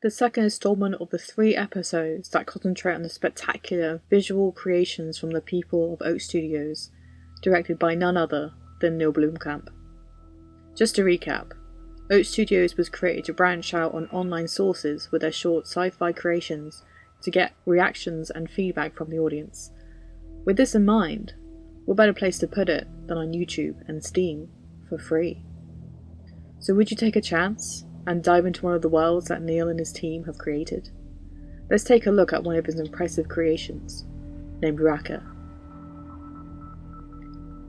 The second installment of the 3 episodes that concentrate on the spectacular visual creations from the people of Oat Studios, directed by none other than Neill Blomkamp. Just to recap, Oat Studios was created to branch out on online sources with their short sci-fi creations to get reactions and feedback from the audience. With this in mind, what better place to put it than on YouTube and Steam for free? So would you take a chance and dive into one of the worlds that Neill and his team have created? Let's take a look at one of his impressive creations, named Rakka.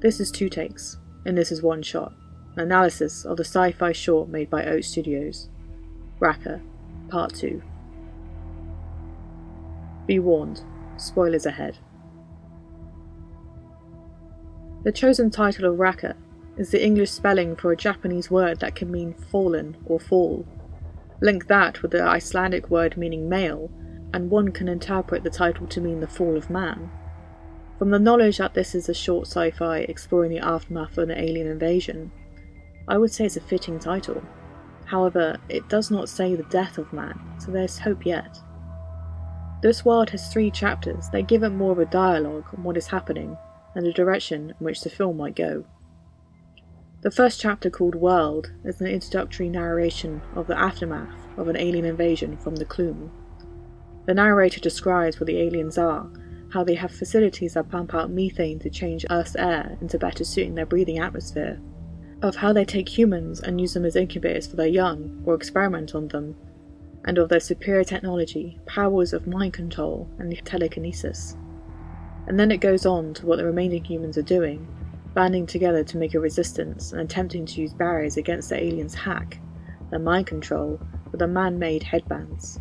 This is 2 takes, and this is 1 shot, an analysis of the sci-fi short made by Oat Studios, Rakka, Part 2. Be warned, spoilers ahead. The chosen title of Rakka is the English spelling for a Japanese word that can mean fallen or fall. Link that with the Icelandic word meaning male, and one can interpret the title to mean the fall of man. From the knowledge that this is a short sci-fi exploring the aftermath of an alien invasion, I would say it's a fitting title. However, it does not say the death of man, so there's hope yet. This world has 3 chapters that give it more of a dialogue on what is happening and the direction in which the film might go. The first chapter, called World, is an introductory narration of the aftermath of an alien invasion from the Clume. The narrator describes what the aliens are, how they have facilities that pump out methane to change Earth's air into better suiting their breathing atmosphere, of how they take humans and use them as incubators for their young or experiment on them, and of their superior technology, powers of mind control and telekinesis. And then it goes on to what the remaining humans are doing, banding together to make a resistance and attempting to use barriers against the aliens' hack, their mind control, with their man-made headbands.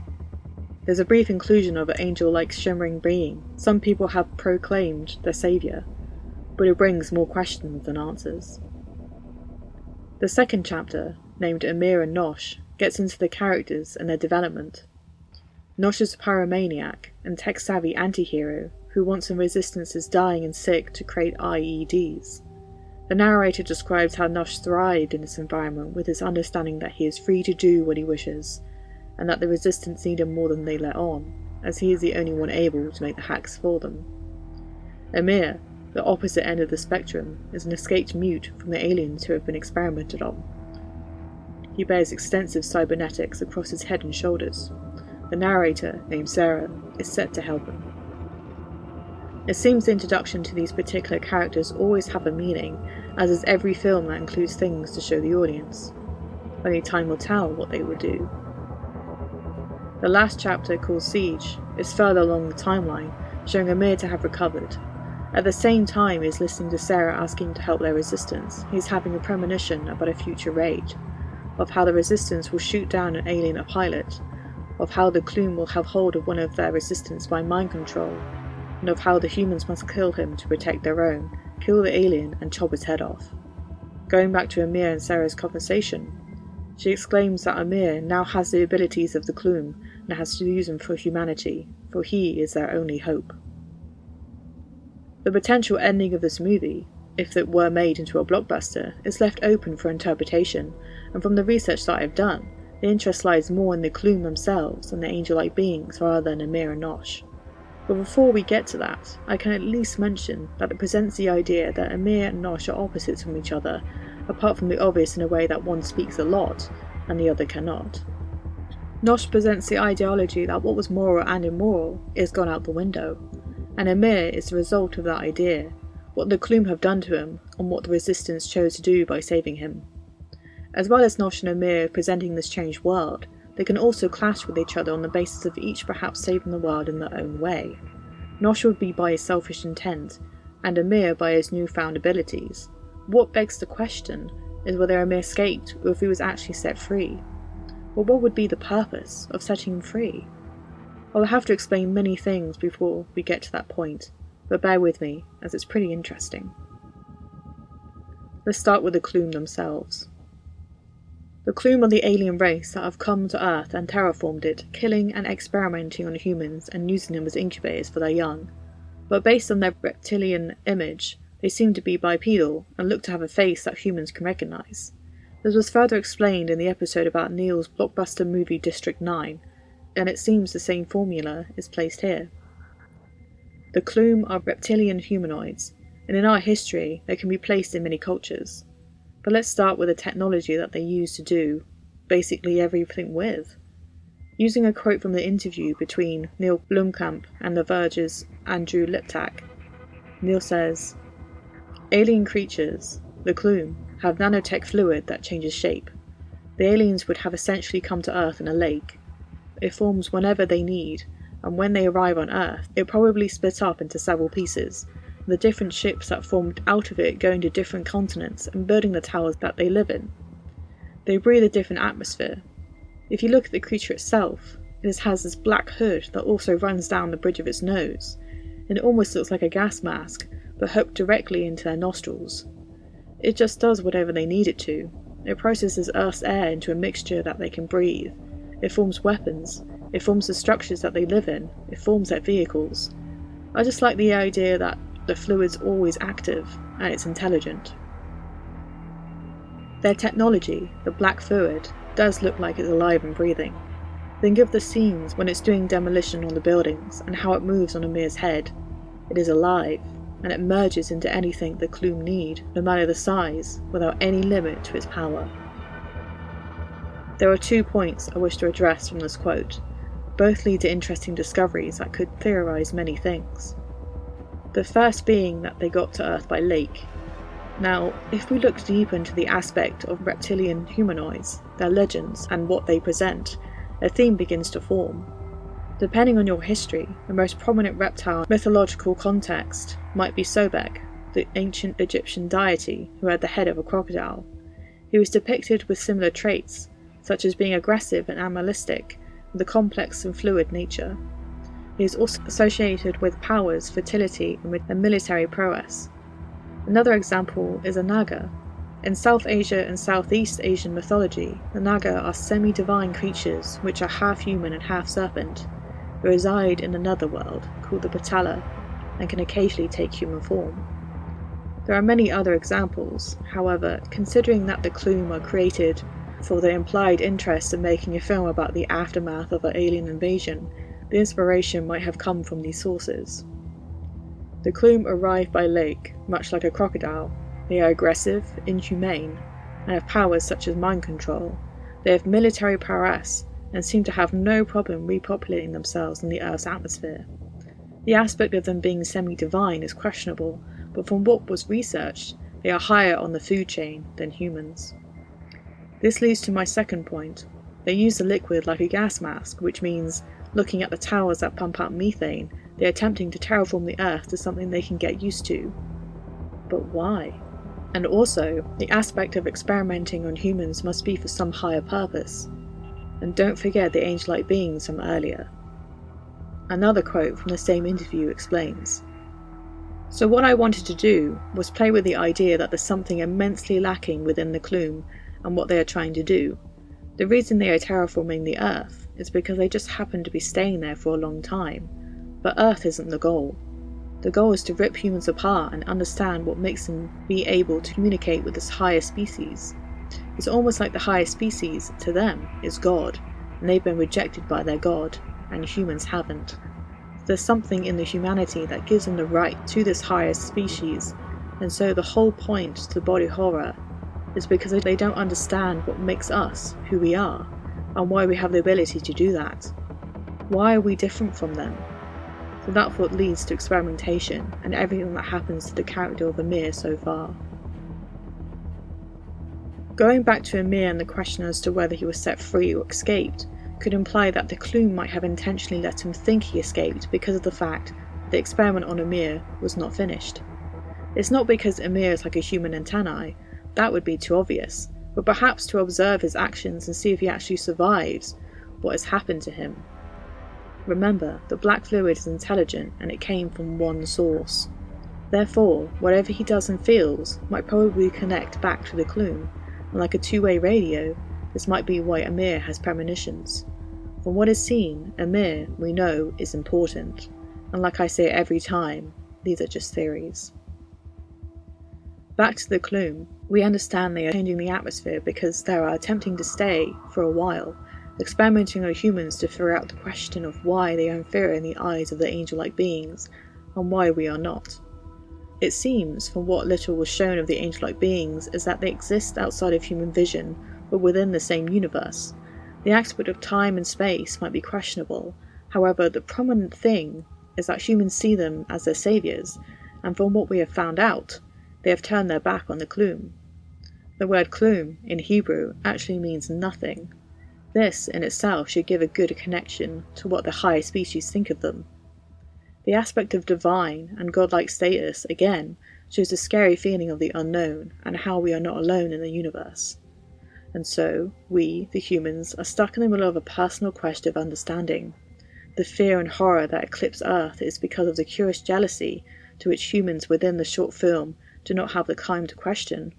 There's a brief inclusion of an angel-like shimmering being some people have proclaimed their saviour, but it brings more questions than answers. The second chapter, named Amir and Nosh, gets into the characters and their development. Nosh is a pyromaniac and tech-savvy anti-hero who wants some resistances dying and sick to create IEDs. The narrator describes how Nosh thrived in this environment with his understanding that he is free to do what he wishes, and that the resistance need him more than they let on, as he is the only one able to make the hacks for them. Amir, the opposite end of the spectrum, is an escaped mute from the aliens who have been experimented on. He bears extensive cybernetics across his head and shoulders. The narrator, named Sarah, is set to help him. It seems the introduction to these particular characters always have a meaning, as is every film that includes things to show the audience. Only time will tell what they will do. The last chapter, called Siege, is further along the timeline, showing Amir to have recovered. At the same time he is listening to Sarah asking to help their resistance, he is having a premonition about a future raid, of how the resistance will shoot down an alien pilot, of how the Clume will have hold of one of their resistance by mind control, and of how the humans must kill him to protect their own, kill the alien and chop his head off. Going back to Amir and Sarah's conversation, she exclaims that Amir now has the abilities of the Clume and has to use them for humanity, for he is their only hope. The potential ending of this movie, if it were made into a blockbuster, is left open for interpretation, and from the research that I've done, the interest lies more in the Clume themselves and the angel-like beings rather than Amir and Nosh. But before we get to that, I can at least mention that it presents the idea that Amir and Nosh are opposites from each other, apart from the obvious in a way that one speaks a lot, and the other cannot. Nosh presents the ideology that what was moral and immoral is gone out the window, and Amir is the result of that idea, what the Clume have done to him, and what the Resistance chose to do by saving him. As well as Nosh and Amir presenting this changed world, they can also clash with each other on the basis of each perhaps saving the world in their own way. Nosh would be by his selfish intent, and Amir by his newfound abilities. What begs the question is whether Amir escaped or if he was actually set free. Well, what would be the purpose of setting him free? I'll have to explain many things before we get to that point, but bear with me, as it's pretty interesting. Let's start with the Clume themselves. The Clume are the alien race that have come to Earth and terraformed it, killing and experimenting on humans and using them as incubators for their young. But based on their reptilian image, they seem to be bipedal and look to have a face that humans can recognise. This was further explained in the episode about Neill's blockbuster movie District 9, and it seems the same formula is placed here. The Clume are reptilian humanoids, and in our history they can be placed in many cultures. But let's start with the technology that they use to do basically everything with. Using a quote from the interview between Neill Blomkamp and The Verge's Andrew Liptak, Neill says, "Alien creatures, the Clume, have nanotech fluid that changes shape. The aliens would have essentially come to Earth in a lake. It forms whenever they need, and when they arrive on Earth, it probably split up into several pieces, the different ships that formed out of it going to different continents and building the towers that they live in. They breathe a different atmosphere. If you look at the creature itself, it has this black hood that also runs down the bridge of its nose, and it almost looks like a gas mask, but hooked directly into their nostrils. It just does whatever they need it to. It processes Earth's air into a mixture that they can breathe. It forms weapons. It forms the structures that they live in. It forms their vehicles. I just like the idea that the fluid's always active, and it's intelligent." Their technology, the black fluid, does look like it's alive and breathing. Think of the scenes when it's doing demolition on the buildings and how it moves on Amir's head. It is alive, and it merges into anything the Clume need, no matter the size, without any limit to its power. There are 2 points I wish to address from this quote. Both lead to interesting discoveries that could theorise many things. The first being that they got to Earth by lake. Now, if we look deep into the aspect of reptilian humanoids, their legends, and what they present, a theme begins to form. Depending on your history, the most prominent reptile mythological context might be Sobek, the ancient Egyptian deity who had the head of a crocodile. He was depicted with similar traits, such as being aggressive and animalistic, with a complex and fluid nature. He is also associated with powers, fertility, and with a military prowess. Another example is a Naga. In South Asia and Southeast Asian mythology, the Naga are semi-divine creatures which are half human and half serpent, who reside in another world called the Patala and can occasionally take human form. There are many other examples, however, considering that the Clume are created for the implied interest in making a film about the aftermath of an alien invasion, the inspiration might have come from these sources. The Clume arrive by lake, much like a crocodile. They are aggressive, inhumane, and have powers such as mind control. They have military prowess, and seem to have no problem repopulating themselves in the Earth's atmosphere. The aspect of them being semi-divine is questionable, but from what was researched, they are higher on the food chain than humans. This leads to my second point. They use the liquid like a gas mask, which means, looking at the towers that pump out methane, they are attempting to terraform the Earth to something they can get used to. But why? And also, the aspect of experimenting on humans must be for some higher purpose. And don't forget the angel-like beings from earlier. Another quote from the same interview explains, "So what I wanted to do was play with the idea that there's something immensely lacking within the Clume and what they are trying to do. The reason they are terraforming the Earth is because they just happen to be staying there for a long time. But Earth isn't the goal. The goal is to rip humans apart and understand what makes them be able to communicate with this higher species. It's almost like the higher species, to them, is God, and they've been rejected by their God, and humans haven't. There's something in the humanity that gives them the right to this higher species, and so the whole point to the body horror is because they don't understand what makes us who we are, and why we have the ability to do that. Why are we different from them? So that's what leads to experimentation and everything that happens to the character of Amir so far. Going back to Amir and the question as to whether he was set free or escaped could imply that the Clume might have intentionally let him think he escaped because of the fact that the experiment on Amir was not finished. It's not because Amir is like a human antennae, that would be too obvious, but perhaps to observe his actions and see if he actually survives what has happened to him. Remember, the black fluid is intelligent and it came from one source. Therefore, whatever he does and feels might probably connect back to the Clume, and like a two-way radio, this might be why Amir has premonitions. From what is seen, Amir, we know, is important, and like I say every time, these are just theories. Back to the Clume, we understand they are changing the atmosphere because they are attempting to stay for a while, experimenting on humans to figure out the question of why they are inferior in the eyes of the angel-like beings, and why we are not. It seems, from what little was shown of the angel-like beings, is that they exist outside of human vision, but within the same universe. The aspect of time and space might be questionable, however, the prominent thing is that humans see them as their saviours, and from what we have found out, they have turned their back on the Klum. The word Klum, in Hebrew, actually means nothing. This, in itself, should give a good connection to what the higher species think of them. The aspect of divine and godlike status, again, shows the scary feeling of the unknown, and how we are not alone in the universe. And so, we, the humans, are stuck in the middle of a personal quest of understanding. The fear and horror that eclipse Earth is because of the curious jealousy to which humans within the short film do not have the time to question,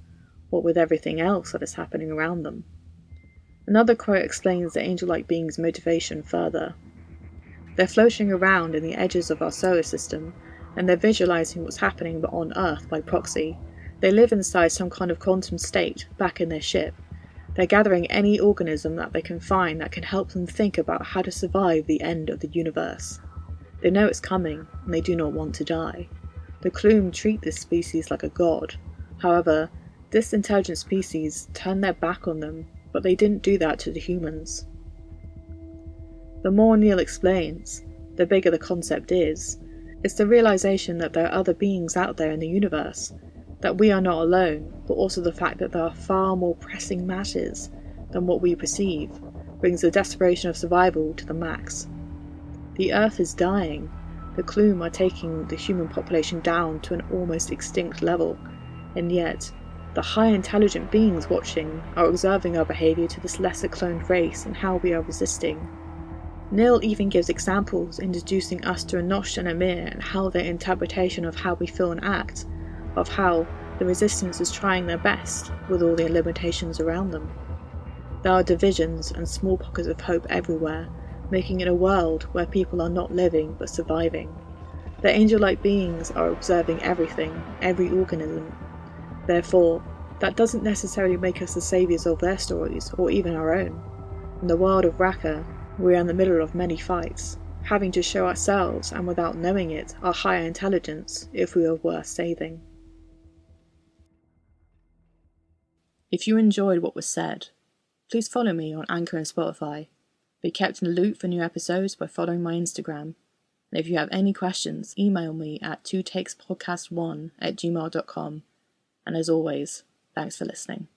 what with everything else that is happening around them. Another quote explains the angel-like beings' motivation further. They're floating around in the edges of our solar system, and they're visualizing what's happening on Earth by proxy. They live inside some kind of quantum state, back in their ship. They're gathering any organism that they can find that can help them think about how to survive the end of the universe. They know it's coming, and they do not want to die. The Klum treat this species like a god. However, this intelligent species turned their back on them, but they didn't do that to the humans. The more Neill explains, the bigger the concept is. It's the realization that there are other beings out there in the universe, that we are not alone, but also the fact that there are far more pressing matters than what we perceive, brings the desperation of survival to the max. The Earth is dying. The Klum are taking the human population down to an almost extinct level, and yet, the high intelligent beings watching are observing our behaviour to this lesser cloned race and how we are resisting. Neill even gives examples introducing us to Enosh and Amir and how their interpretation of how we feel and act, of how the resistance is trying their best with all the limitations around them. There are divisions and small pockets of hope everywhere, making it a world where people are not living but surviving. The angel-like beings are observing everything, every organism. Therefore, that doesn't necessarily make us the saviours of their stories, or even our own. In the world of Rakka, we are in the middle of many fights, having to show ourselves, and without knowing it, our higher intelligence, if we are worth saving. If you enjoyed what was said, please follow me on Anchor and Spotify. Be kept in the loop for new episodes by following my Instagram. And if you have any questions, email me at twotakespodcast1@gmail.com. And as always, thanks for listening.